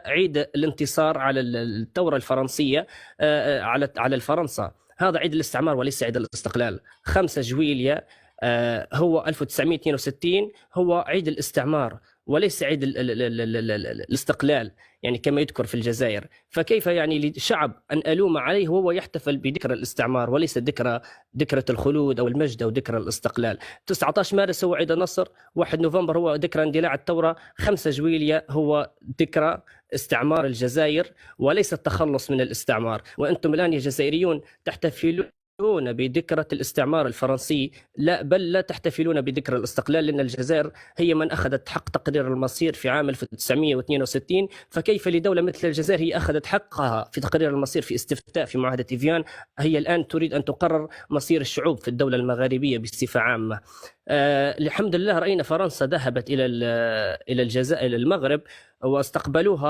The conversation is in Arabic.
عيد الانتصار على الثورة الفرنسية، على فرنسا. هذا عيد الاستعمار وليس عيد الاستقلال. 5 جويلية هو 1962 هو عيد الاستعمار وليس عيد الاستقلال، يعني كما يذكر في الجزائر. فكيف يعني لشعب أن ألوم عليه وهو يحتفل بذكرى الاستعمار وليس ذكرى الخلود أو المجد أو ذكرى الاستقلال؟ 19 مارس هو عيد النصر، 1 نوفمبر هو ذكرى اندلاع الثورة، 5 جويلية هو ذكرى استعمار الجزائر وليس التخلص من الاستعمار. وأنتم الآن يا جزائريون تحتفلون بذكرى الاستعمار الفرنسي، لا بل لا تحتفلون بذكرى الاستقلال، لأن الجزائر هي من أخذت حق تقرير المصير في عام 1962. فكيف لدولة مثل الجزائر هي أخذت حقها في تقرير المصير في استفتاء في معاهدة إيفيان، هي الآن تريد أن تقرر مصير الشعوب في الدولة المغاربية بصفة عامة؟ الحمد لله رأينا فرنسا ذهبت إلى الجزائر، إلى المغرب، واستقبلوها